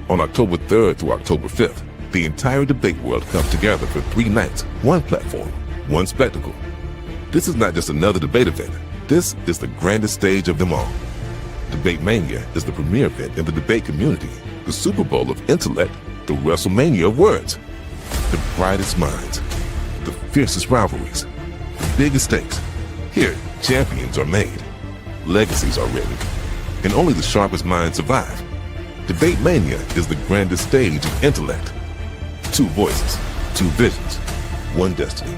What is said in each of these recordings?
On October 3rd through October 5th, the entire debate world comes together for 3 nights, one platform, one spectacle. This is not just another debate event. This is the grandest stage of them all. Debate Mania is the premier event in the debate community, the Super Bowl of intellect, the WrestleMania of words. The brightest minds, the fiercest rivalries, the biggest stakes. Here, champions are made, legacies are written, and only the sharpest minds survive. Debate Mania is the grandest stage of intellect. 2 voices, 2 visions, 1 destiny.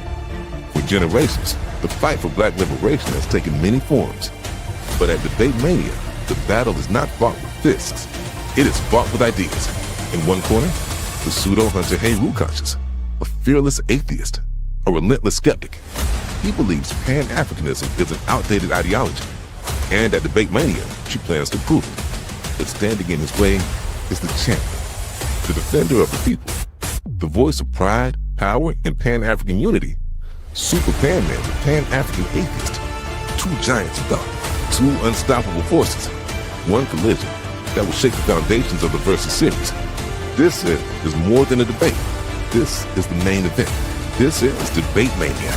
For generations, the fight for black liberation has taken many forms. But at Debate Mania, the battle is not fought with fists. It is fought with ideas. In one corner, the pseudo-Hunter Heru conscious, a fearless atheist, a relentless skeptic. He believes Pan-Africanism is an outdated ideology. And at Debate Mania, she plans to prove it. But standing in his way is the champion, the defender of the people, the voice of pride, power, and Pan-African unity. Super Pan-Man, the Pan-African atheist. 2 giants of thought, 2 unstoppable forces. 1 collision that will shake the foundations of the Versus series. This is more than a debate. This is the main event. This is Debate Mania.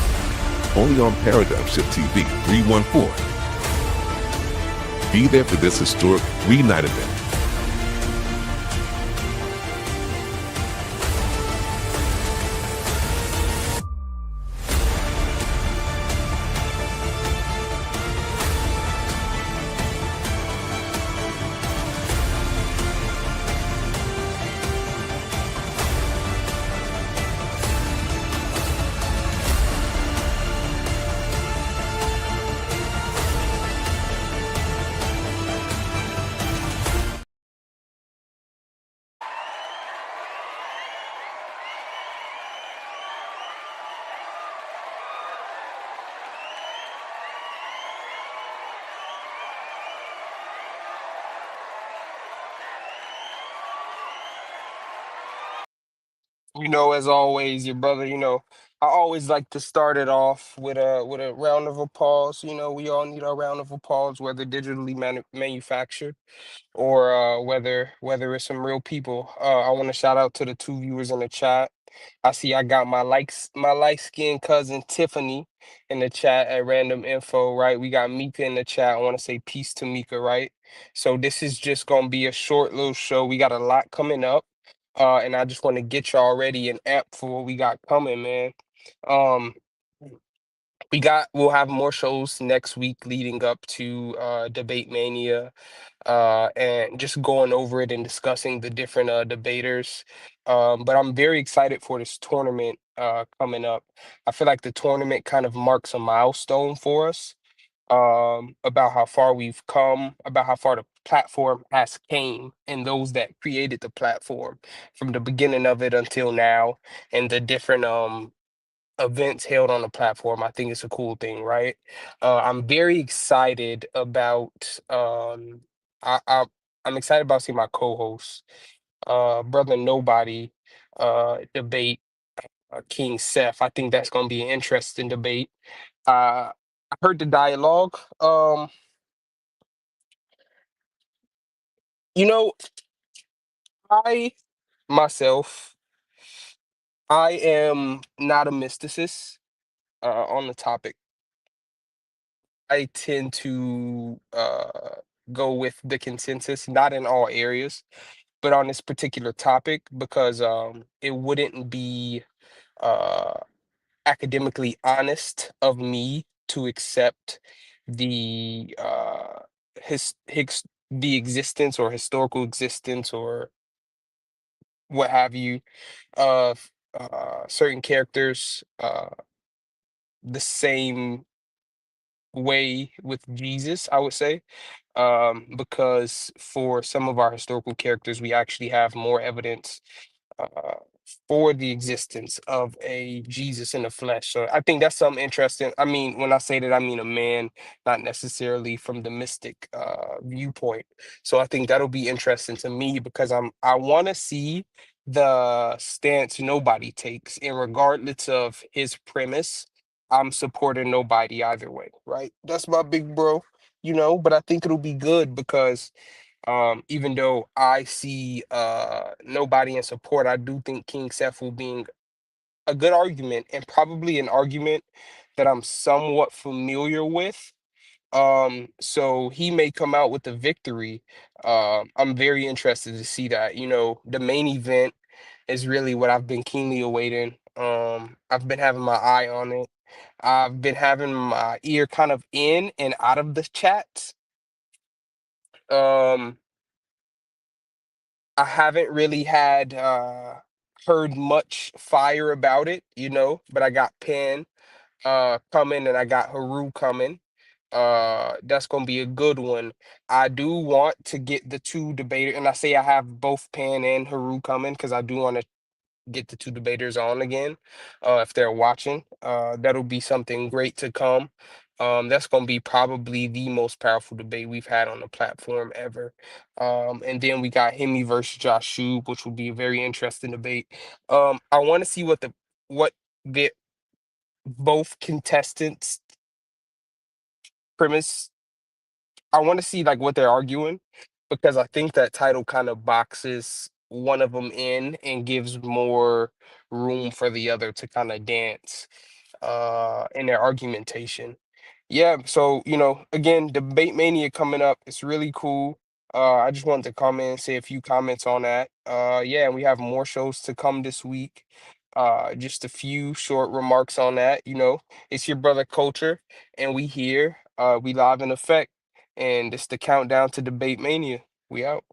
Only on Paradigm Shift TV 314. Be there for this historic 3-night event. As always, your brother, I always like to start it off with a round of applause. We all need our round of applause, whether digitally manufactured or whether it's some real people. I want to shout out to the 2 viewers in the chat. I see I got my light skinned cousin Tiffany in the chat at random info, right? We got Mika in the chat. I want to say peace to Mika, right? So this is just gonna be a short little show. We got a lot coming up. And I just want to get y'all ready and amped for what we got coming, man. Um, we'll have more shows next week leading up to Debate Mania, and just going over it and discussing the different debaters. But I'm very excited for this tournament coming up. I feel like the tournament kind of marks a milestone for us, about how far we've come, about how far the platform has came, and those that created the platform from the beginning of it until now, and the different events held on the platform. I think it's a cool thing, right? I'm very excited about I, I I'm excited about seeing my co-host, brother Nobody, debate King Seth. I think that's gonna be an interesting debate. I heard the dialogue. You know, I myself, I am not a mysticist on the topic. I tend to go with the consensus, not in all areas, but on this particular topic, because it wouldn't be uh, academically honest of me to accept the the existence or historical existence or what have you of certain characters the same way with Jesus, I would say. Because for some of our historical characters, we actually have more evidence uh, for the existence of a Jesus in the flesh. So I think that's something interesting. I mean, when I say that, I mean a man, not necessarily from the mystic viewpoint. So I think that'll be interesting to me because I want to see the stance nobody takes, and regardless of his premise, I'm supporting nobody either way, right? That's my big bro, but I think it'll be good because Even though I see nobody in support, I do think King Seth will be a good argument, and probably an argument that I'm somewhat familiar with. So he may come out with the victory. I'm very interested to see that. The main event is really what I've been keenly awaiting. I've been having my eye on it. I've been having my ear kind of in and out of the chats. Um, I haven't really had heard much fire about it, but I got Penn coming and I got Haru coming. That's gonna be a good one. I do want to get the two debaters, and I say I have both Pan and Haru coming because I do want to get the two debaters on again. If they're watching, that'll be something great to come. That's gonna be probably the most powerful debate we've had on the platform ever. And then we got Hemi versus Josh Shube, which will be a very interesting debate. I want to see what the both contestants premise. I want to see like what they're arguing, because I think that title kind of boxes one of them in and gives more room for the other to kind of dance in their argumentation. Yeah, so again, debate mania coming up. It's really cool. I just wanted to comment and say a few comments on that. Yeah, and we have more shows to come this week. Just a few short remarks on that. It's your brother Culture, and we here. We live in effect, and it's the countdown to debate mania. We out.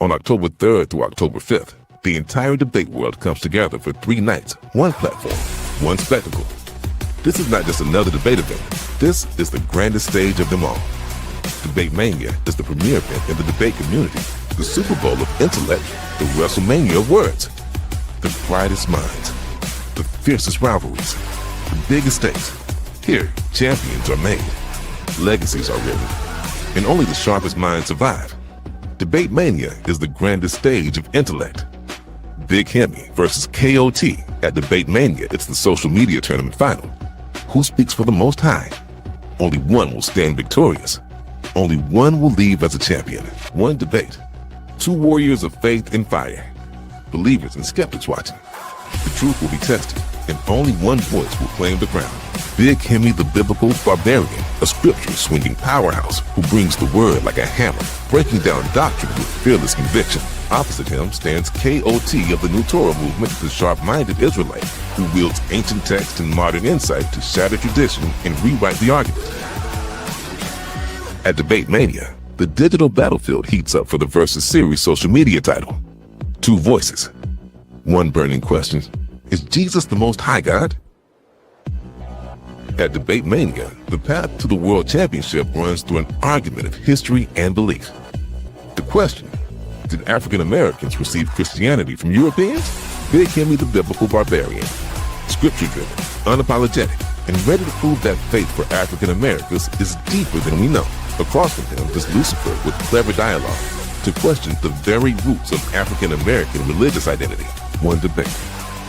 On October 3rd through October 5th, the entire debate world comes together for 3 nights, 1 platform, 1 spectacle. This is not just another debate event. This is the grandest stage of them all. Debate Mania is the premier event in the debate community, the Super Bowl of intellect, the WrestleMania of words. The brightest minds, the fiercest rivalries, the biggest stakes. Here, champions are made, legacies are written, and only the sharpest minds survive. Debate Mania is the grandest stage of intellect. Big Hemi versus KOT at Debate Mania. It's the social media tournament final. Who speaks for the most high? Only one will stand victorious. Only one will leave as a champion. 1 debate. 2 warriors of faith and fire. Believers and skeptics watching. The truth will be tested, and only one voice will claim the crown. Big Hemi the biblical barbarian, a scripture-swinging powerhouse who brings the word like a hammer, breaking down doctrine with fearless conviction. Opposite him stands KOT of the New Torah movement, the sharp-minded Israelite who wields ancient text and modern insight to shatter tradition and rewrite the argument. At Debate Mania, the digital battlefield heats up for the Versus Series social media title. 2 voices. 1 burning question: is Jesus the Most High God? At Debate Mania, the path to the World Championship runs through an argument of history and belief. The question: did African Americans receive Christianity from Europeans? Big Hemi the biblical barbarian, scripture-driven, unapologetic, and ready to prove that faith for African Americans is deeper than we know. Across from him is Lucifer with clever dialogue to question the very roots of African American religious identity. 1 debate,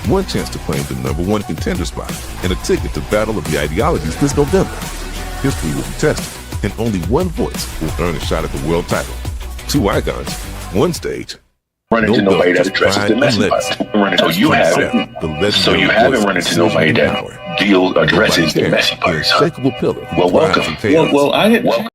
1 chance to claim the #1 contender spot, and a ticket to battle of the ideologies this November. History will be tested, and only 1 voice will earn a shot at the world title. 2 icons, 1 stage. Run into nobody that addresses the message. So you haven't run into nobody that addresses the messy parts. Unshakable pillar. Well, welcome. Well, I didn't.